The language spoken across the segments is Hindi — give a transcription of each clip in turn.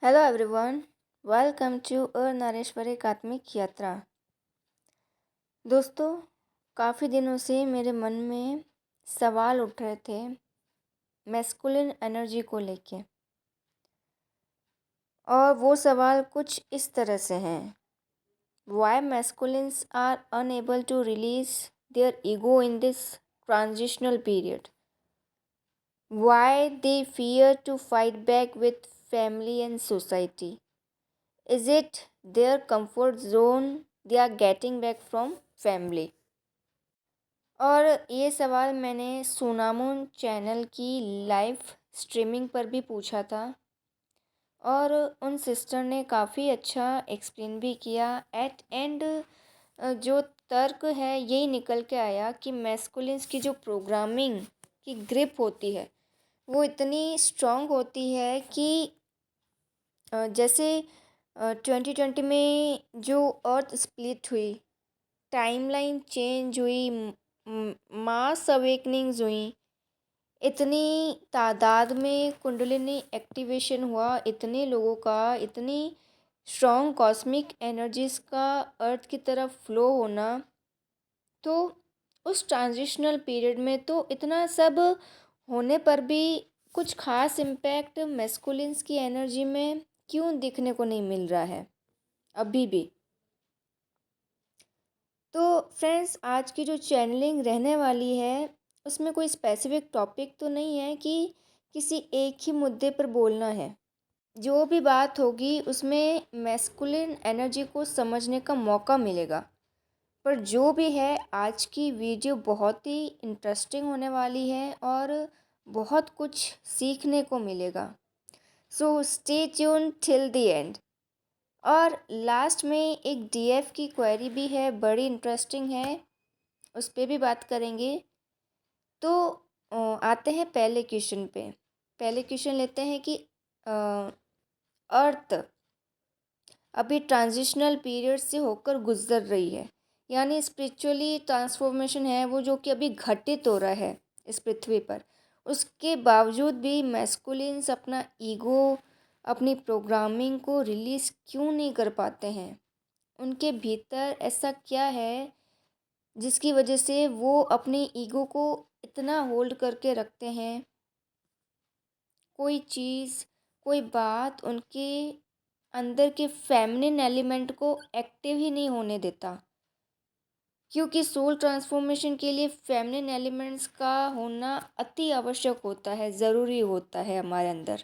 Hello everyone, welcome to Nareshwar एकात्मिक यात्रा। दोस्तों, काफ़ी दिनों से मेरे मन में सवाल उठ रहे थे मैस्कुलिन एनर्जी को लेके, और वो सवाल कुछ इस तरह से हैं। Why masculines are unable to release their ego in this transitional period, why they fear to fight back with family and society, is it their comfort zone they are getting back from family। और ये सवाल मैंने सोनामून चैनल की लाइव स्ट्रीमिंग पर भी पूछा था, और उन सिस्टर ने काफ़ी अच्छा एक्सप्लेन भी किया। एट एंड जो तर्क है यही निकल के आया कि मैस्कुलिन्स की जो प्रोग्रामिंग की ग्रिप होती है वो इतनी स्ट्रॉन्ग होती है कि जैसे 2020 में जो अर्थ स्प्लिट हुई, टाइमलाइन चेंज हुई, मास अवेकनिंग्स हुई, इतनी तादाद में कुंडलिनी एक्टिवेशन हुआ, इतने लोगों का, इतनी स्ट्रॉन्ग कॉस्मिक एनर्जीज का अर्थ की तरफ फ्लो होना, तो उस ट्रांजिशनल पीरियड में तो इतना सब होने पर भी कुछ खास इम्पैक्ट मैस्कुलिन्स की एनर्जी में क्यों दिखने को नहीं मिल रहा है अभी भी। तो फ्रेंड्स, आज की जो चैनलिंग रहने वाली है उसमें कोई स्पेसिफिक टॉपिक तो नहीं है कि किसी एक ही मुद्दे पर बोलना है। जो भी बात होगी उसमें मैस्कुलिन एनर्जी को समझने का मौका मिलेगा। पर जो भी है, आज की वीडियो बहुत ही इंटरेस्टिंग होने वाली है और बहुत कुछ सीखने को मिलेगा। So stay tune till the end. और लास्ट में एक डीएफ की क्वेरी भी है, बड़ी इंटरेस्टिंग है, उस पर भी बात करेंगे। तो आते हैं पहले क्वेश्चन पे। पहले क्वेश्चन लेते हैं कि अर्थ अभी ट्रांजिशनल पीरियड से होकर गुजर रही है, यानी स्पिरिचुअली ट्रांसफॉर्मेशन है वो जो कि अभी घटित हो रहा है इस पृथ्वी पर। उसके बावजूद भी मैस्कुलिन्स अपना ईगो, अपनी प्रोग्रामिंग को रिलीज़ क्यों नहीं कर पाते हैं? उनके भीतर ऐसा क्या है जिसकी वजह से वो अपने ईगो को इतना होल्ड करके रखते हैं? कोई चीज़, कोई बात उनके अंदर के फेमिनिन एलिमेंट को एक्टिव ही नहीं होने देता, क्योंकि सोल ट्रांसफॉर्मेशन के लिए फेमिनिन एलिमेंट्स का होना अति आवश्यक होता है, ज़रूरी होता है हमारे अंदर।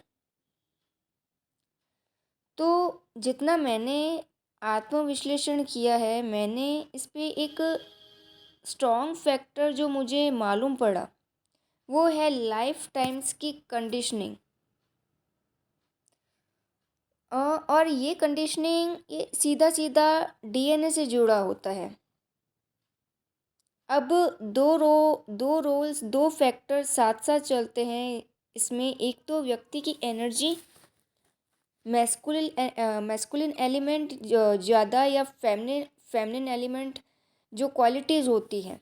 तो जितना मैंने आत्मविश्लेषण किया है, मैंने इस पे एक स्ट्रॉन्ग फैक्टर जो मुझे मालूम पड़ा वो है लाइफ टाइम्स की कंडीशनिंग। और ये कंडीशनिंग ये सीधा सीधा डीएनए से जुड़ा होता है। अब दो रोल्स, दो फैक्टर्स साथ साथ चलते हैं इसमें। एक तो व्यक्ति की एनर्जी, मैस्कुलिन एलिमेंट ज़्यादा या फेमिनिन एलिमेंट जो क्वालिटीज़ होती हैं।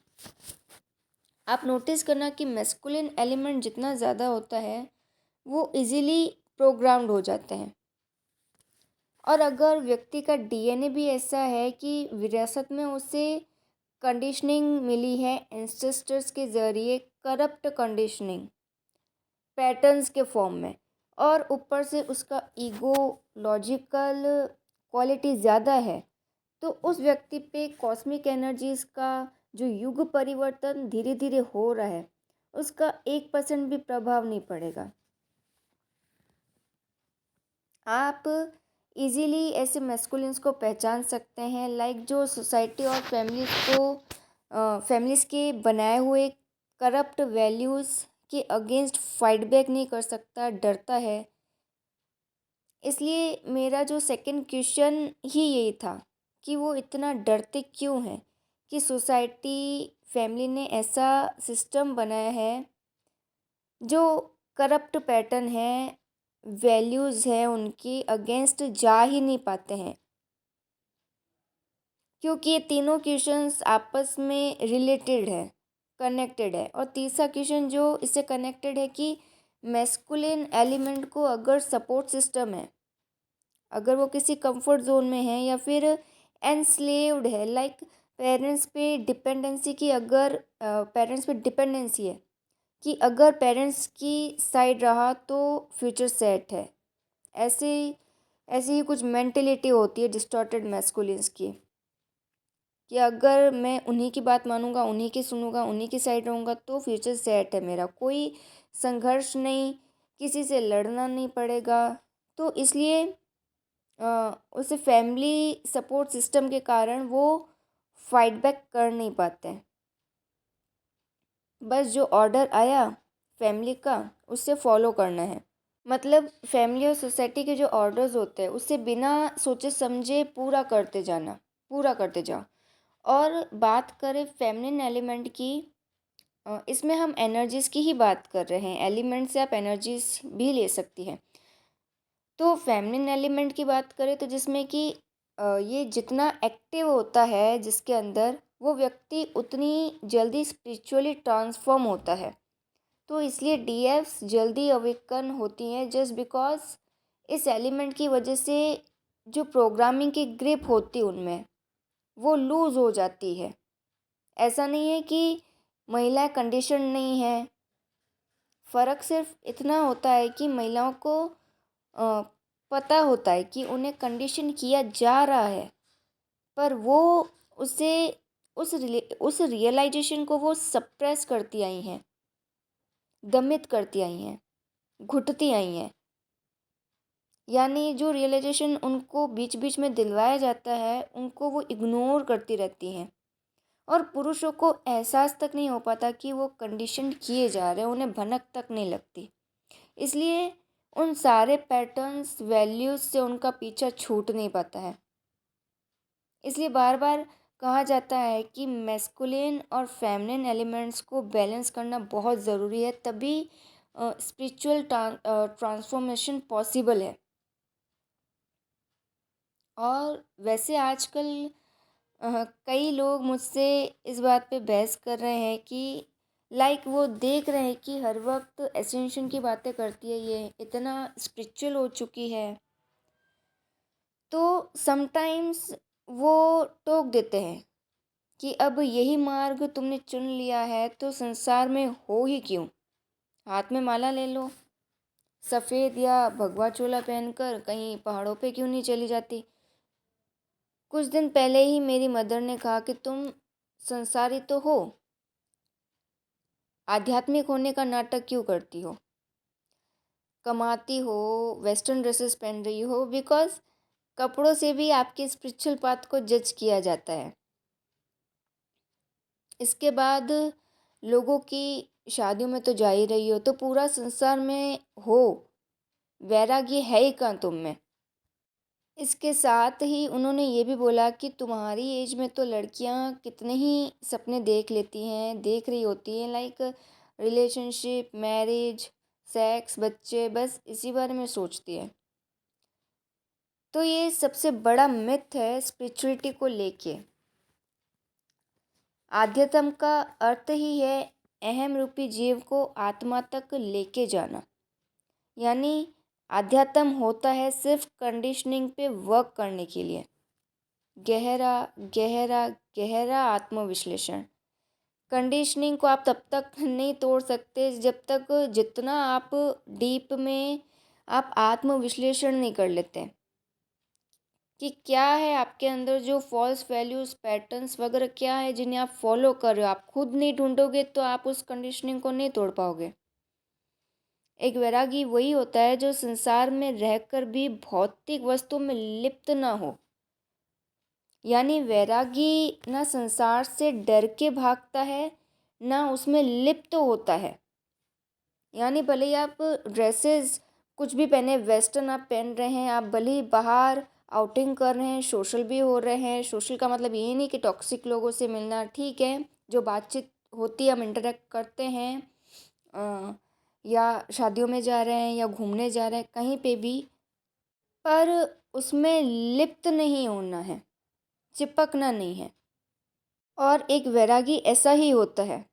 आप नोटिस करना कि मैस्कुलिन एलिमेंट जितना ज़्यादा होता है वो इजीली प्रोग्राम्ड हो जाते हैं। और अगर व्यक्ति का डीएनए भी ऐसा है कि विरासत में उसे कंडीशनिंग मिली है एंसेस्टर्स के ज़रिए, करप्ट कंडीशनिंग पैटर्न्स के फॉर्म में, और ऊपर से उसका ईगो, लॉजिकल क्वालिटी ज़्यादा है, तो उस व्यक्ति पे कॉस्मिक एनर्जीज़ का जो युग परिवर्तन धीरे धीरे हो रहा है उसका 1% भी प्रभाव नहीं पड़ेगा। आप इजीली ऐसे मैस्कुलिन्स को पहचान सकते हैं, लाइक जो सोसाइटी और फैमिलीज़ के बनाए हुए करप्ट वैल्यूज़ के अगेंस्ट फाइट बैक नहीं कर सकता, डरता है। इसलिए मेरा जो सेकंड क्वेश्चन ही यही था कि वो इतना डरते क्यों हैं, कि सोसाइटी, फैमिली ने ऐसा सिस्टम बनाया है जो करप्ट पैटर्न है, वैल्यूज़ है, उनकी अगेंस्ट जा ही नहीं पाते हैं। क्योंकि ये तीनों क्वेश्चंस आपस में रिलेटेड है, कनेक्टेड है। और तीसरा क्वेश्चन जो इससे कनेक्टेड है कि मैस्कुलिन एलिमेंट को अगर सपोर्ट सिस्टम है अगर वो किसी कंफर्ट जोन में है या फिर एनस्लेव्ड है, लाइक पेरेंट्स पे डिपेंडेंसी की, अगर पेरेंट्स पे डिपेंडेंसी है कि अगर पेरेंट्स की साइड रहा तो फ्यूचर सेट है, ऐसे ऐसी ही कुछ मेंटेलिटी होती है डिस्टॉर्टेड मैस्कुलिन्स की, कि अगर मैं उन्हीं की बात मानूंगा, उन्हीं की सुनूंगा, उन्हीं की साइड रहूँगा तो फ्यूचर सेट है मेरा, कोई संघर्ष नहीं, किसी से लड़ना नहीं पड़ेगा। तो इसलिए उसे फैमिली सपोर्ट सिस्टम के कारण वो फाइट बैक कर नहीं पाते हैं। बस जो ऑर्डर आया फैमिली का उससे फॉलो करना है। मतलब फैमिली और सोसाइटी के जो ऑर्डर्स होते हैं उससे बिना सोचे समझे पूरा करते जाओ। और बात करें फेमिनिन एलिमेंट की, इसमें हम एनर्जीज की ही बात कर रहे हैं, एलिमेंट से आप एनर्जीज भी ले सकती हैं। तो फेमिनिन एलिमेंट की बात करें तो जिसमें कि ये जितना एक्टिव होता है जिसके अंदर, वो व्यक्ति उतनी जल्दी स्पिरिचुअली ट्रांसफॉर्म होता है। तो इसलिए डीएफ्स जल्दी अवेकन होती हैं जस्ट बिकॉज इस एलिमेंट की वजह से जो प्रोग्रामिंग की ग्रिप होती है उनमें वो लूज़ हो जाती है। ऐसा नहीं है कि महिलाएं कंडीशन नहीं है, फ़र्क सिर्फ इतना होता है कि महिलाओं को अ, पता होता है कि उन्हें कंडीशन किया जा रहा है, पर वो उसे उस रियलाइजेशन को वो सप्रेस करती आई हैं, दमित करती आई हैं, घुटती आई हैं। यानी जो रियलाइजेशन उनको बीच बीच में दिलवाया जाता है उनको वो इग्नोर करती रहती हैं, और पुरुषों को एहसास तक नहीं हो पाता कि वो कंडीशन किए जा रहे हैं, उन्हें भनक तक नहीं लगती। इसलिए उन सारे पैटर्न्स वैल्यूज़ से उनका पीछा छूट नहीं पाता है। इसलिए बार बार कहा जाता है कि मैस्कुलिन और फेमिनिन एलिमेंट्स को बैलेंस करना बहुत ज़रूरी है, तभी स्पिरिचुअल ट्रांसफॉर्मेशन पॉसिबल है। और वैसे आजकल कई लोग मुझसे इस बात पे बहस कर रहे हैं कि लाइक वो देख रहे हैं कि हर वक्त एसेंशन की बातें करती है, ये इतना स्पिरिचुअल हो चुकी है, तो समटाइम्स वो टोक देते हैं कि अब यही मार्ग तुमने चुन लिया है तो संसार में हो ही क्यों, हाथ में माला ले लो, सफ़ेद या भगवा चोला पहनकर कहीं पहाड़ों पे क्यों नहीं चली जाती। कुछ दिन पहले ही मेरी मदर ने कहा कि तुम संसारी तो हो, आध्यात्मिक होने का नाटक क्यों करती हो, कमाती हो, वेस्टर्न ड्रेसेस पहन रही हो, बिकॉज कपड़ों से भी आपके स्पिरिचुअल पाथ को जज किया जाता है। इसके बाद लोगों की शादियों में तो जा ही रही हो, तो पूरा संसार में हो, वैराग्य है ही कहाँ तुम में। इसके साथ ही उन्होंने ये भी बोला कि तुम्हारी एज में तो लड़कियां कितने ही सपने देख लेती हैं, देख रही होती हैं, लाइक रिलेशनशिप, मैरिज, सेक्स, बच्चे, बस इसी बारे में सोचती है। तो ये सबसे बड़ा मिथ है स्पिरिचुअलिटी को लेके। आध्यात्म का अर्थ ही है अहम रूपी जीव को आत्मा तक लेके जाना। यानी आध्यात्म होता है सिर्फ कंडीशनिंग पे वर्क करने के लिए। गहरा गहरा गहरा आत्मविश्लेषण। कंडीशनिंग को आप तब तक नहीं तोड़ सकते जब तक जितना आप डीप में आप आत्मविश्लेषण नहीं कर लेते कि क्या है आपके अंदर, जो फॉल्स वैल्यूज़, पैटर्न्स वगैरह क्या है जिन्हें आप फॉलो कर रहे हो। आप खुद नहीं ढूंढोगे तो आप उस कंडीशनिंग को नहीं तोड़ पाओगे। एक वैरागी वही होता है जो संसार में रहकर भी भौतिक वस्तु में लिप्त ना हो। यानी वैरागी ना संसार से डर के भागता है, ना उसमें लिप्त होता है। यानी भले ही आप ड्रेसेस कुछ भी पहने, वेस्टर्न आप पहन रहे हैं, आप भले ही बाहर आउटिंग कर रहे हैं, सोशल भी हो रहे हैं। सोशल का मतलब ये नहीं कि टॉक्सिक लोगों से मिलना, ठीक है, जो बातचीत होती है, हम इंटरेक्ट करते हैं, या शादियों में जा रहे हैं या घूमने जा रहे हैं, कहीं पे भी, पर उसमें लिप्त नहीं होना है, चिपकना नहीं है। और एक वैरागी ऐसा ही होता है,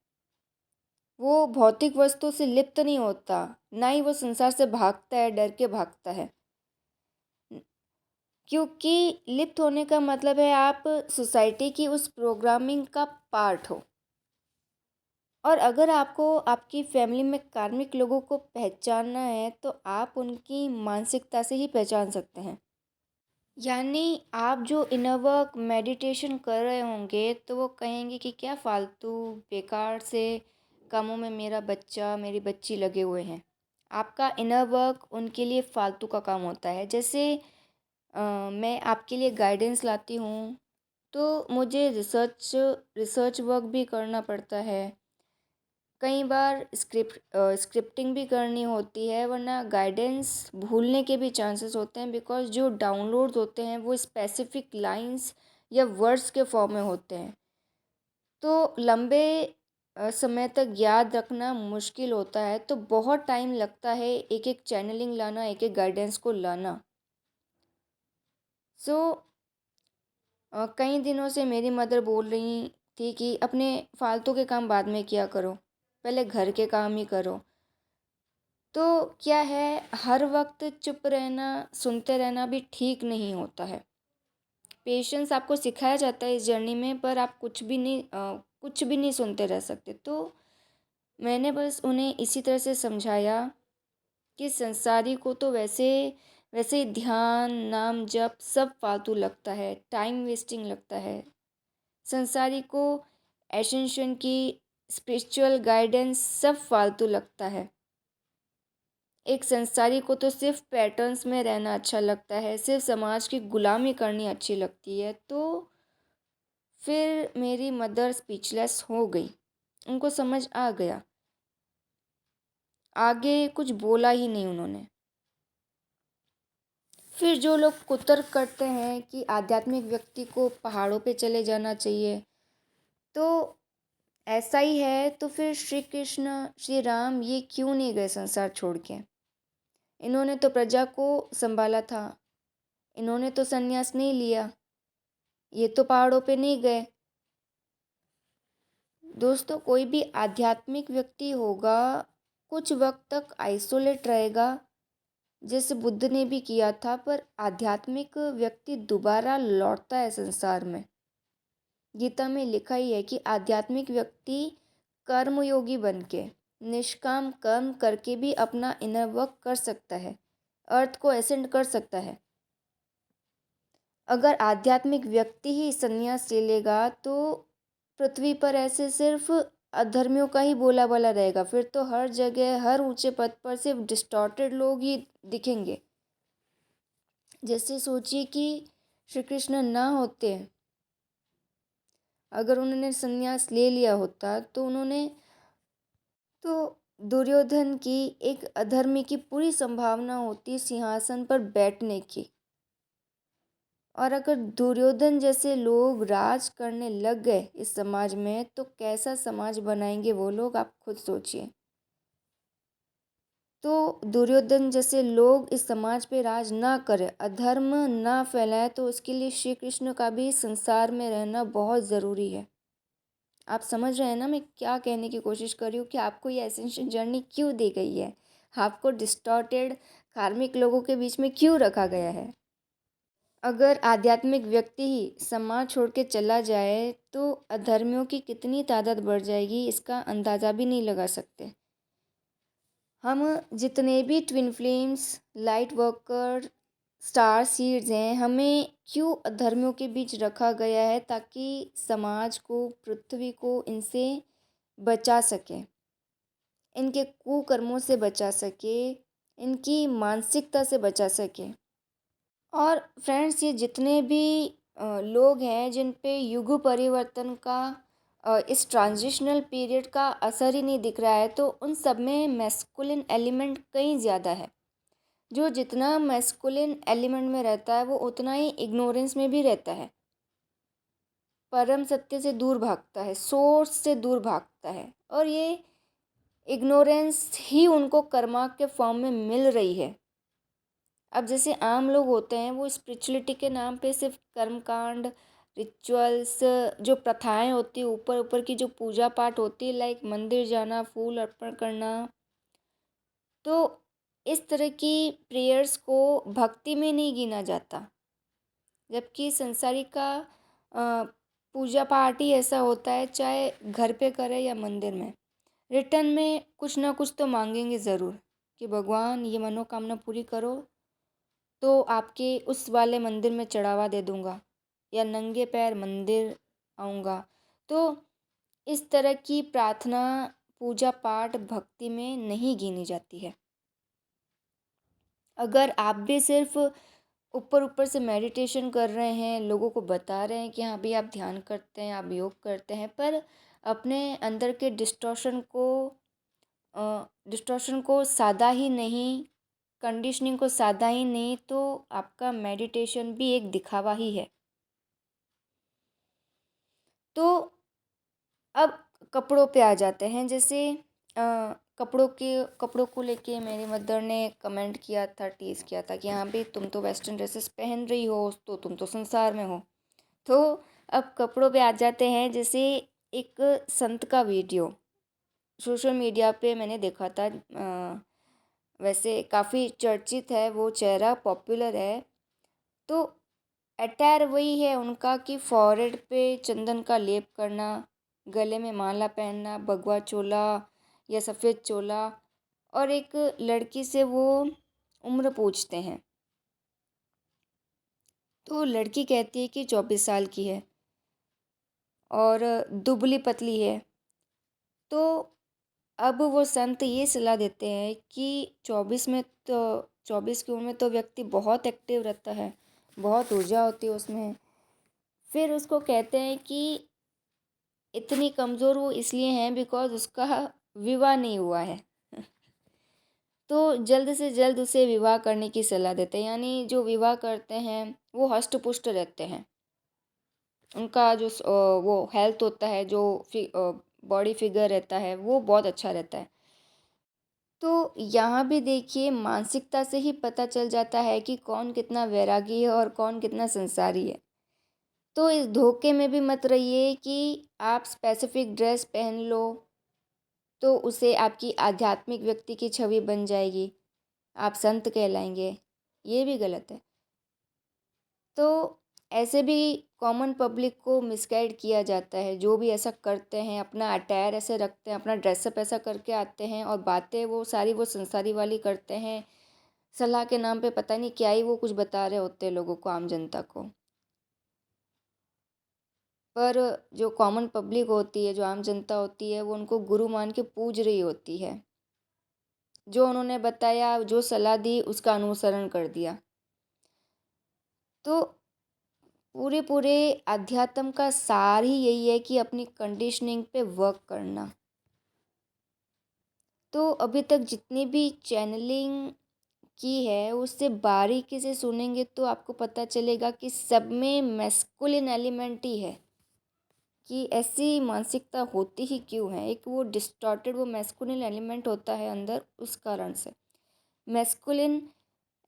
वो भौतिक वस्तु से लिप्त नहीं होता, ना ही वो संसार से भागता है, डर के भागता है। क्योंकि लिप्त होने का मतलब है आप सोसाइटी की उस प्रोग्रामिंग का पार्ट हो। और अगर आपको आपकी फैमिली में कार्मिक लोगों को पहचानना है तो आप उनकी मानसिकता से ही पहचान सकते हैं। यानी आप जो इनर वर्क मेडिटेशन कर रहे होंगे तो वो कहेंगे कि क्या फालतू बेकार से कामों में मेरा बच्चा मेरी बच्ची लगे हुए हैं। आपका इनर वर्क उनके लिए फालतू का काम होता है। जैसे मैं आपके लिए गाइडेंस लाती हूँ तो मुझे रिसर्च वर्क भी करना पड़ता है। कई बार स्क्रिप्टिंग भी करनी होती है, वरना गाइडेंस भूलने के भी चांसेस होते हैं, बिकॉज जो डाउनलोड्स होते हैं वो स्पेसिफिक लाइंस या वर्ड्स के फॉर्म में होते हैं। तो लंबे समय तक याद रखना मुश्किल होता है, तो बहुत टाइम लगता है एक एक चैनलिंग लाना, एक एक गाइडेंस को लाना। सो कई दिनों से मेरी मदर बोल रही थी कि अपने फालतू के काम बाद में किया करो, पहले घर के काम ही करो। तो क्या है, हर वक्त चुप रहना, सुनते रहना भी ठीक नहीं होता है। पेशेंस आपको सिखाया जाता है इस जर्नी में, पर आप कुछ भी नहीं सुनते रह सकते। तो मैंने बस उन्हें इसी तरह से समझाया कि संसारी को तो वैसे वैसे ही ध्यान नाम जप सब फालतू लगता है, टाइम वेस्टिंग लगता है। संसारी को एसेंशन की स्पिरिचुअल गाइडेंस सब फालतू लगता है। एक संसारी को तो सिर्फ पैटर्न्स में रहना अच्छा लगता है, सिर्फ समाज की गुलामी करनी अच्छी लगती है। तो फिर मेरी मदर स्पीचलेस हो गई, उनको समझ आ गया। आगे कुछ बोला ही नहीं उन्होंने। फिर जो लोग कुतर्क करते हैं कि आध्यात्मिक व्यक्ति को पहाड़ों पे चले जाना चाहिए, तो ऐसा ही है तो फिर श्री कृष्ण श्री राम ये क्यों नहीं गए संसार छोड़ के? इन्होंने तो प्रजा को संभाला था, इन्होंने तो संन्यास नहीं लिया, ये तो पहाड़ों पे नहीं गए। दोस्तों, कोई भी आध्यात्मिक व्यक्ति होगा कुछ वक्त तक आइसोलेट रहेगा, जैसे बुद्ध ने भी किया था, पर आध्यात्मिक व्यक्ति दोबारा लौटता है संसार में। गीता में लिखा ही है कि आध्यात्मिक व्यक्ति कर्मयोगी बन के निष्काम कर्म करके भी अपना इनर वर्क कर सकता है, अर्थ को असेंड कर सकता है। अगर आध्यात्मिक व्यक्ति ही संन्यास ले लेगा तो पृथ्वी पर ऐसे सिर्फ अधर्मियों का ही बोला बाला रहेगा। फिर तो हर जगह हर ऊंचे पद पर सिर्फ डिस्टॉर्टेड लोग ही दिखेंगे। जैसे सोचिए कि श्री कृष्ण ना होते, अगर उन्होंने संन्यास ले लिया होता तो दुर्योधन की एक अधर्मी की पूरी संभावना होती सिंहासन पर बैठने की। और अगर दुर्योधन जैसे लोग राज करने लग गए इस समाज में तो कैसा समाज बनाएंगे वो लोग, आप खुद सोचिए। तो दुर्योधन जैसे लोग इस समाज पे राज ना करें, अधर्म ना फैलाए, तो उसके लिए श्री कृष्ण का भी संसार में रहना बहुत ज़रूरी है। आप समझ रहे हैं ना मैं क्या कहने की कोशिश कर रही हूँ, कि आपको ये एसेंशियल जर्नी क्यों दी गई है, आपको डिस्टॉर्टेड कार्मिक लोगों के बीच में क्यों रखा गया है। अगर आध्यात्मिक व्यक्ति ही समाज छोड़ के चला जाए तो अधर्मियों की कितनी तादाद बढ़ जाएगी, इसका अंदाज़ा भी नहीं लगा सकते। हम जितने भी twin flames, light worker, star seeds हैं, हमें क्यों अधर्मियों के बीच रखा गया है? ताकि समाज को, पृथ्वी को इनसे बचा सके, इनके कुकर्मों से बचा सके, इनकी मानसिकता से बचा सके। और फ्रेंड्स, ये जितने भी लोग हैं जिन पे युग परिवर्तन का इस ट्रांजिशनल पीरियड का असर ही नहीं दिख रहा है, तो उन सब में मैस्कुलिन एलिमेंट कहीं ज़्यादा है। जो जितना मैस्कुलिन एलिमेंट में रहता है वो उतना ही इग्नोरेंस में भी रहता है, परम सत्य से दूर भागता है, सोर्स से दूर भागता है। और ये इग्नोरेंस ही उनको कर्मा के फॉर्म में मिल रही है। अब जैसे आम लोग होते हैं वो स्पिरिचुअलिटी के नाम पे सिर्फ कर्मकांड, रिचुअल्स, जो प्रथाएं होती है, ऊपर ऊपर की जो पूजा पाठ होती है, लाइक मंदिर जाना, फूल अर्पण करना, तो इस तरह की प्रेयर्स को भक्ति में नहीं गिना जाता। जबकि संसारिक का पूजा पाठ ही ऐसा होता है, चाहे घर पे करे या मंदिर में, रिटर्न में कुछ ना कुछ तो मांगेंगे ज़रूर कि भगवान ये मनोकामना पूरी करो तो आपके उस वाले मंदिर में चढ़ावा दे दूँगा या नंगे पैर मंदिर आऊँगा। तो इस तरह की प्रार्थना पूजा पाठ भक्ति में नहीं गिनी जाती है। अगर आप भी सिर्फ ऊपर ऊपर से मेडिटेशन कर रहे हैं, लोगों को बता रहे हैं कि हाँ भाई आप ध्यान करते हैं, आप योग करते हैं, पर अपने अंदर के डिस्टॉर्शन को साधा ही नहीं, कंडीशनिंग को साधा ही नहीं, तो आपका मेडिटेशन भी एक दिखावा ही है। तो अब कपड़ों पे आ जाते हैं। जैसे कपड़ों को लेके मेरी मदर ने कमेंट किया था, टीज़ किया था कि हाँ भाई तुम तो वेस्टर्न ड्रेसेस पहन रही हो तो तुम तो संसार में हो। तो अब कपड़ों पे आ जाते हैं। जैसे एक संत का वीडियो सोशल मीडिया पे मैंने देखा था। वैसे काफ़ी चर्चित है, वो चेहरा पॉपुलर है। तो अटायर वही है उनका कि फॉरहेड पे चंदन का लेप करना, गले में माला पहनना, भगवा चोला या सफ़ेद चोला, और एक लड़की से वो उम्र पूछते हैं। तो लड़की कहती है कि 24 साल की है और दुबली पतली है। तो अब वो संत ये सलाह देते हैं कि 24 की उम्र में तो व्यक्ति बहुत एक्टिव रहता है, बहुत ऊर्जा होती है उसमें। फिर उसको कहते हैं कि इतनी कमज़ोर वो इसलिए हैं बिकॉज़ उसका विवाह नहीं हुआ है। तो जल्द से जल्द उसे विवाह करने की सलाह देते हैं। यानी जो विवाह करते हैं वो हष्ट पुष्ट रहते हैं, उनका जो वो हेल्थ होता है, जो बॉडी फिगर रहता है वो बहुत अच्छा रहता है। तो यहाँ भी देखिए मानसिकता से ही पता चल जाता है कि कौन कितना वैरागी है और कौन कितना संसारी है। तो इस धोखे में भी मत रहिए कि आप स्पेसिफिक ड्रेस पहन लो तो उसे आपकी आध्यात्मिक व्यक्ति की छवि बन जाएगी, आप संत कहलाएंगे। ये भी गलत है। तो ऐसे भी कॉमन पब्लिक को मिसगाइड किया जाता है। जो भी ऐसा करते हैं, अपना अटायर ऐसे रखते हैं, अपना ड्रेसअप ऐसा करके आते हैं और बातें वो सारी वो संसारी वाली करते हैं। सलाह के नाम पे पता नहीं क्या ही वो कुछ बता रहे होते हैं लोगों को, आम जनता को। पर जो कॉमन पब्लिक होती है, जो आम जनता होती है, वो उनको गुरु मान के पूज रही होती है। जो उन्होंने बताया, जो सलाह दी उसका अनुसरण कर दिया। तो पूरे पूरे अध्यात्म का सार ही यही है कि अपनी कंडीशनिंग पे वर्क करना। तो अभी तक जितनी भी चैनलिंग की है उससे बारीकी से सुनेंगे तो आपको पता चलेगा कि सब में मैस्कुलिन एलिमेंट ही है। कि ऐसी मानसिकता होती ही क्यों है, एक वो डिस्टॉर्टेड वो मैस्कुलिन एलिमेंट होता है अंदर, उस कारण से मैस्कुलिन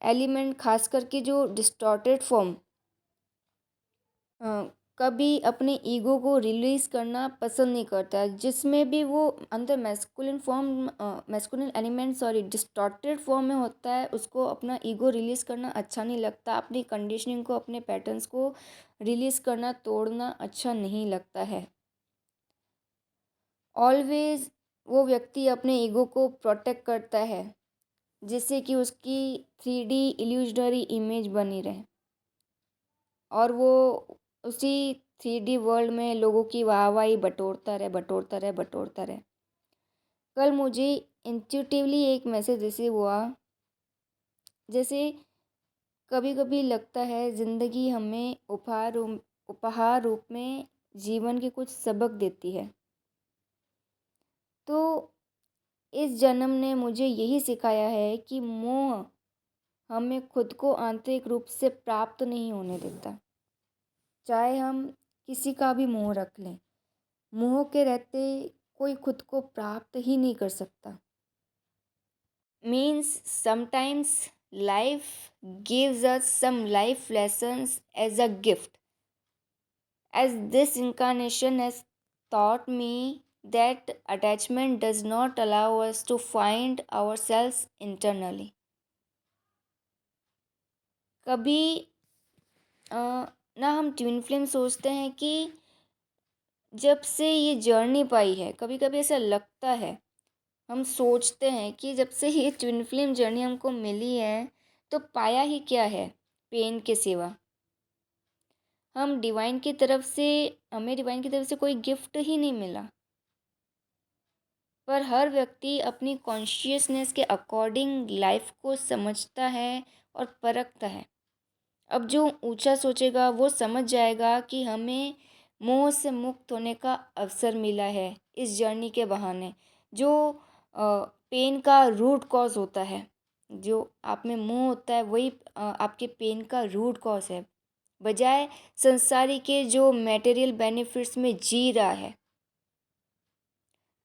एलिमेंट खास करके जो डिस्टॉर्टेड फॉर्म कभी अपने ईगो को रिलीज़ करना पसंद नहीं करता है, जिसमें भी वो अंदर masculine element sorry distorted form में होता है, उसको अपना ईगो रिलीज़ करना अच्छा नहीं लगता, अपनी कंडीशनिंग को, अपने पैटर्न्स को रिलीज़ करना, तोड़ना अच्छा नहीं लगता है। ऑलवेज वो व्यक्ति अपने ईगो को प्रोटेक्ट करता है जिससे कि उसकी 3D इल्यूजनरी इमेज बनी रहे और वो उसी 3D वर्ल्ड में लोगों की वाहवाही बटोरता रहे, बटोरता रहे, बटोरता रहे। कल मुझे इंट्यूटिवली एक मैसेज रिसीव हुआ। जैसे कभी कभी लगता है ज़िंदगी हमें उपहार रूप में जीवन के कुछ सबक देती है। तो इस जन्म ने मुझे यही सिखाया है कि मोह हमें खुद को आंतरिक रूप से प्राप्त नहीं होने देता। चाहे हम किसी का भी मोह रख लें, मोह के रहते कोई खुद को प्राप्त ही नहीं कर सकता। Means sometimes life gives us some life lessons as a gift, as this incarnation has taught me that attachment does not allow us to find ourselves internally. कभी ना हम ट्विन फ्लेम सोचते हैं कि जब से ये जर्नी पाई है, कभी कभी ऐसा लगता है, हम सोचते हैं कि जब से ये ट्विन फ्लेम जर्नी हमको मिली है तो पाया ही क्या है पेन के सिवा। हमें डिवाइन की तरफ से कोई गिफ्ट ही नहीं मिला, पर हर व्यक्ति अपनी कॉन्शियसनेस के अकॉर्डिंग लाइफ को समझता है और परखता है। अब जो ऊंचा सोचेगा वो समझ जाएगा कि हमें मोह से मुक्त होने का अवसर मिला है इस जर्नी के बहाने। जो पेन का रूट कॉज होता है, जो आप में मोह होता है, वही आपके पेन का रूट कॉज है। बजाय संसारी के जो मटेरियल बेनिफिट्स में जी रहा है।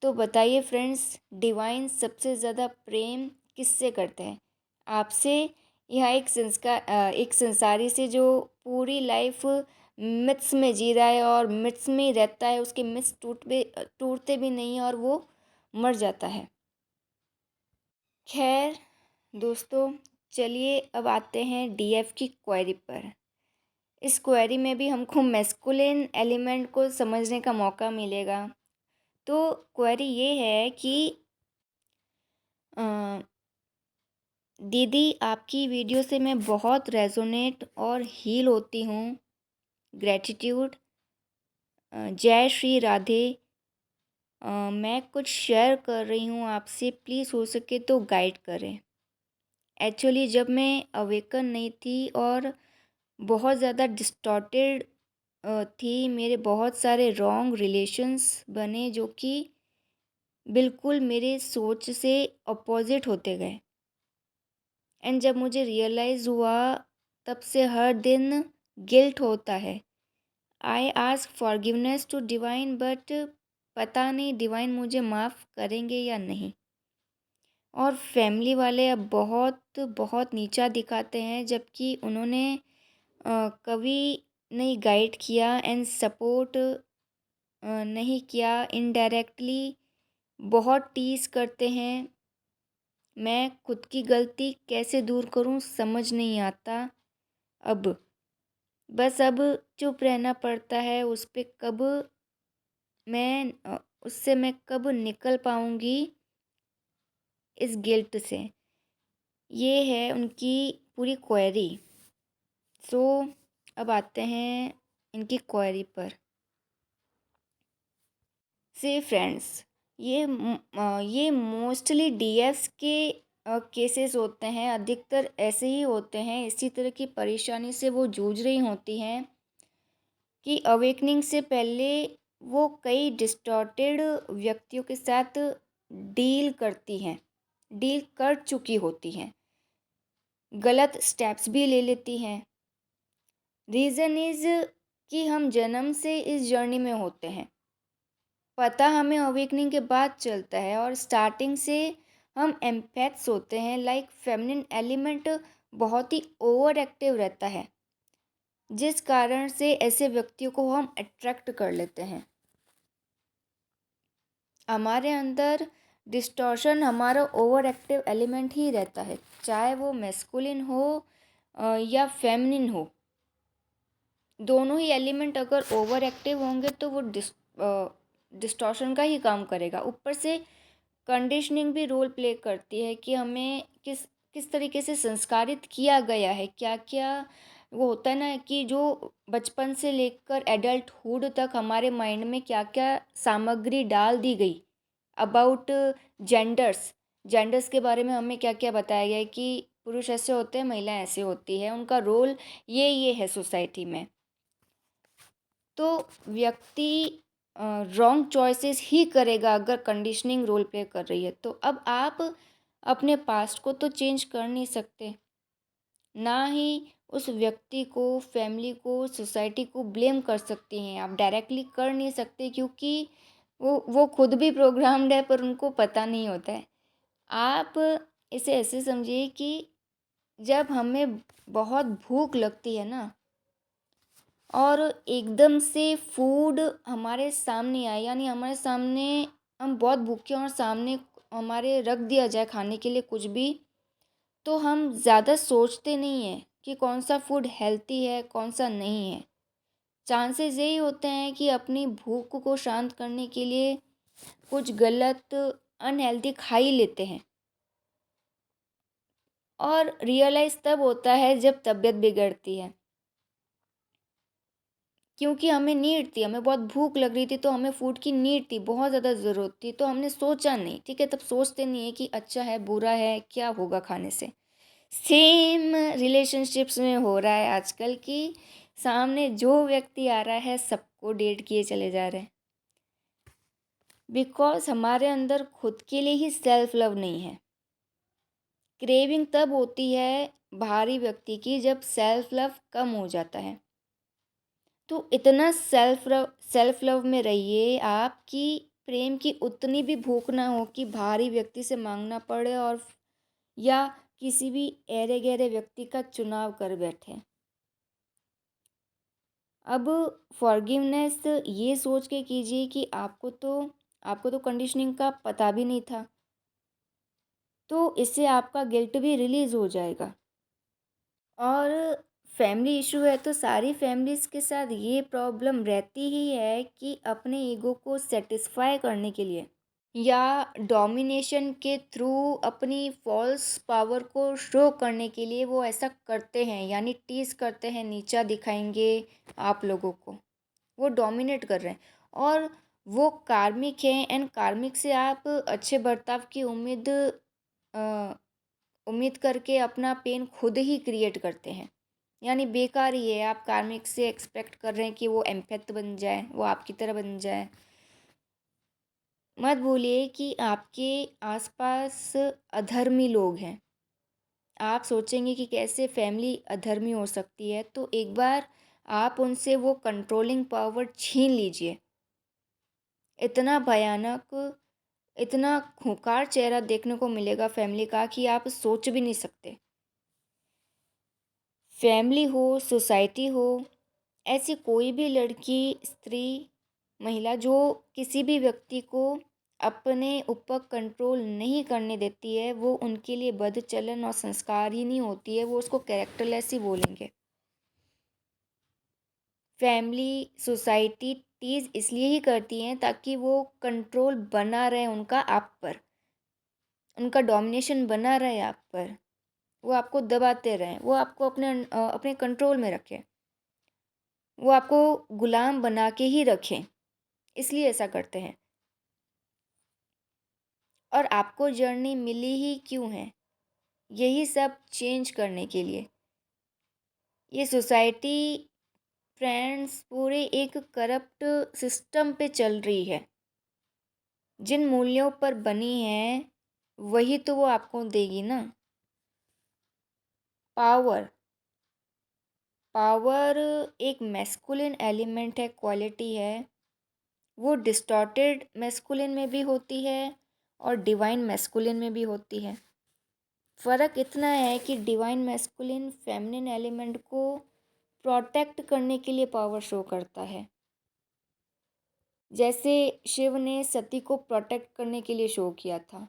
तो बताइए फ्रेंड्स, डिवाइन सबसे ज़्यादा प्रेम किससे करते हैं, आपसे या एक संसारी से जो पूरी लाइफ मिथ्स में जी रहा है और मिथ्स में ही रहता है, उसके मिथ्स टूटते भी नहीं है और वो मर जाता है। खैर दोस्तों, चलिए अब आते हैं डीएफ की क्वेरी पर। इस क्वेरी में भी हमको मैस्कुलिन एलिमेंट को समझने का मौका मिलेगा। तो क्वेरी ये है कि दीदी, आपकी वीडियो से मैं बहुत रेजोनेट और हील होती हूँ। ग्रेटिट्यूड। जय श्री राधे। मैं कुछ शेयर कर रही हूँ आपसे, प्लीज़ हो सके तो गाइड करें। एक्चुअली जब मैं अवेकन नहीं थी और बहुत ज़्यादा डिस्टॉर्टेड थी, मेरे बहुत सारे रॉन्ग रिलेशंस बने जो कि बिल्कुल मेरे सोच से अपोजिट होते गए। एंड जब मुझे रियलाइज़ हुआ, तब से हर दिन गिल्ट होता है। I ask forgiveness to divine, but पता नहीं डिवाइन मुझे माफ़ करेंगे या नहीं। और फैमिली वाले अब बहुत बहुत नीचा दिखाते हैं, जबकि उन्होंने कभी नहीं गाइड किया एंड सपोर्ट नहीं किया। इनडायरेक्टली बहुत टीज़ करते हैं। मैं खुद की गलती कैसे दूर करूं समझ नहीं आता। अब बस अब चुप रहना पड़ता है। उससे मैं कब निकल पाऊंगी इस गिल्ट से। ये है उनकी पूरी क्वेरी। सो अब आते हैं इनकी क्वेरी पर। से फ्रेंड्स, ये मोस्टली डीएफ्स के केसेस होते हैं, अधिकतर ऐसे ही होते हैं। इसी तरह की परेशानी से वो जूझ रही होती हैं कि अवेकनिंग से पहले वो कई डिस्टॉर्टेड व्यक्तियों के साथ डील कर चुकी होती हैं, गलत स्टेप्स भी ले लेती हैं। रीज़न इज़ कि हम जन्म से इस जर्नी में होते हैं। पता हमें अवेकनिंग के बाद चलता है और स्टार्टिंग से हम एम्पैथ्स होते हैं। लाइक फेमिनिन एलिमेंट बहुत ही ओवर एक्टिव रहता है, जिस कारण से ऐसे व्यक्तियों को हम अट्रैक्ट कर लेते हैं। हमारे अंदर डिस्टॉर्शन हमारा ओवर एक्टिव एलिमेंट ही रहता है, चाहे वो मैस्कुलिन हो या फेमिनिन हो। दोनों ही एलिमेंट अगर ओवर एक्टिव होंगे तो वो डिस्टॉर्शन का ही काम करेगा। ऊपर से कंडीशनिंग भी रोल प्ले करती है कि हमें किस किस तरीके से संस्कारित किया गया है। क्या क्या वो होता है ना कि जो बचपन से लेकर एडल्टहुड तक हमारे माइंड में क्या क्या सामग्री डाल दी गई अबाउट जेंडर्स के बारे में हमें क्या क्या बताया गया है कि पुरुष ऐसे होते हैं, महिला ऐसे होती है, उनका रोल ये है सोसाइटी में। तो व्यक्ति रॉन्ग चॉइसेस ही करेगा अगर कंडीशनिंग रोल प्ले कर रही है। तो अब आप अपने पास्ट को तो चेंज कर नहीं सकते, ना ही उस व्यक्ति को, फैमिली को, सोसाइटी को ब्लेम कर सकते हैं। आप डायरेक्टली कर नहीं सकते क्योंकि वो खुद भी प्रोग्राम्ड है, पर उनको पता नहीं होता है। आप इसे ऐसे समझिए कि जब हमें बहुत भूख लगती है ना, और एकदम से फूड हमारे सामने आए, यानी हमारे सामने हम बहुत भूखे हैं और सामने हमारे रख दिया जाए खाने के लिए कुछ भी, तो हम ज़्यादा सोचते नहीं हैं कि कौन सा फूड हेल्थी है कौन सा नहीं है। चांसेस यही होते हैं कि अपनी भूख को शांत करने के लिए कुछ गलत अनहेल्दी खा ही लेते हैं, और रियलाइज़ तब होता है जब तबीयत बिगड़ती है, क्योंकि हमें नीड थी, हमें बहुत भूख लग रही थी तो हमें फूड की नीड थी, बहुत ज़्यादा ज़रूरत थी, तो हमने सोचा नहीं, ठीक है, तब सोचते नहीं है कि अच्छा है बुरा है क्या होगा खाने से। सेम रिलेशनशिप्स में हो रहा है आजकल कि सामने जो व्यक्ति आ रहा है सबको डेट किए चले जा रहे हैं, बिकॉज हमारे अंदर खुद के लिए ही सेल्फ लव नहीं है। क्रेविंग तब होती है बाहरी व्यक्ति की जब सेल्फ लव कम हो जाता है। तो इतना सेल्फ लव में रहिए आप कि प्रेम की उतनी भी भूख ना हो कि बाहरी व्यक्ति से मांगना पड़े, और या किसी भी ऐरे गहरे व्यक्ति का चुनाव कर बैठे। अब फॉरगिवनेस ये सोच के कीजिए कि आपको तो कंडीशनिंग का पता भी नहीं था, तो इससे आपका गिल्ट भी रिलीज़ हो जाएगा। और फैमिली इशू है तो सारी फैमिलीज़ के साथ ये प्रॉब्लम रहती ही है कि अपने ईगो को सेटिस्फाई करने के लिए या डोमिनेशन के थ्रू अपनी फॉल्स पावर को शो करने के लिए वो ऐसा करते हैं, यानी टीज करते हैं, नीचा दिखाएंगे आप लोगों को, वो डोमिनेट कर रहे हैं। और वो कार्मिक हैं, एंड कार्मिक से आप अच्छे बर्ताव की उम्मीद करके अपना पेन खुद ही क्रिएट करते हैं, यानी बेकार ही है। आप कार्मिक से एक्सपेक्ट कर रहे हैं कि वो एम्पैथ बन जाए, वो आपकी तरह बन जाए। मत भूलिए कि आपके आसपास अधर्मी लोग हैं। आप सोचेंगे कि कैसे फैमिली अधर्मी हो सकती है, तो एक बार आप उनसे वो कंट्रोलिंग पावर छीन लीजिए। इतना भयानक, इतना खूंखार चेहरा देखने को मिलेगा फैमिली का कि आप सोच भी नहीं सकते। फैमिली हो, सोसाइटी हो, ऐसी कोई भी लड़की, स्त्री, महिला जो किसी भी व्यक्ति को अपने ऊपर कंट्रोल नहीं करने देती है, वो उनके लिए बदचलन और संस्कार ही नहीं होती है, वो उसको कैरेक्टरलेस ही बोलेंगे। फैमिली, सोसाइटी टीज इसलिए ही करती हैं ताकि वो कंट्रोल बना रहे उनका आप पर, उनका डोमिनेशन बना रहे आप पर, वो आपको दबाते रहें, वो आपको अपने कंट्रोल में रखें, वो आपको गुलाम बना के ही रखें, इसलिए ऐसा करते हैं। और आपको जर्नी मिली ही क्यों है? यही सब चेंज करने के लिए। ये सोसाइटी, फ्रेंड्स, पूरे एक करप्ट सिस्टम पे चल रही है। जिन मूल्यों पर बनी है वही तो वो आपको देगी ना। पावर, पावर एक मैस्कुलिन एलिमेंट है, क्वालिटी है। वो डिस्टॉर्टेड मैस्कुलिन में भी होती है और डिवाइन मैस्कुलिन में भी होती है। फ़र्क इतना है कि डिवाइन मैस्कुलिन फेमिनिन एलिमेंट को प्रोटेक्ट करने के लिए पावर शो करता है, जैसे शिव ने सती को प्रोटेक्ट करने के लिए शो किया था।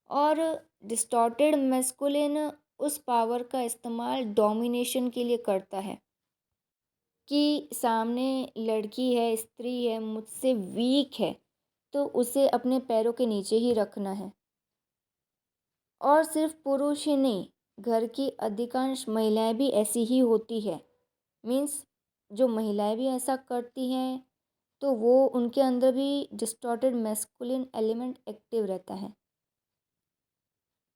और डिस्टॉर्टेड मैस्कुलिन उस पावर का इस्तेमाल डोमिनेशन के लिए करता है कि सामने लड़की है, स्त्री है, मुझसे वीक है, तो उसे अपने पैरों के नीचे ही रखना है। और सिर्फ पुरुष ही नहीं, घर की अधिकांश महिलाएं भी ऐसी ही होती है। मीन्स जो महिलाएं भी ऐसा करती हैं तो वो उनके अंदर भी डिस्टॉर्टेड मैस्कुलिन एलिमेंट एक्टिव रहता है।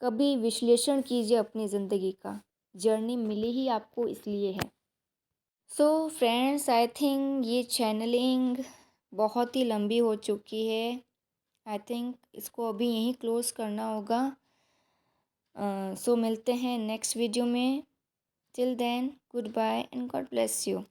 कभी विश्लेषण कीजिए अपनी ज़िंदगी का, जर्नी मिली ही आपको इसलिए है। सो फ्रेंड्स, आई थिंक ये चैनलिंग बहुत ही लंबी हो चुकी है। आई थिंक इसको अभी यहीं क्लोज़ करना होगा। सो मिलते हैं नेक्स्ट वीडियो में। Till then, goodbye and God bless you.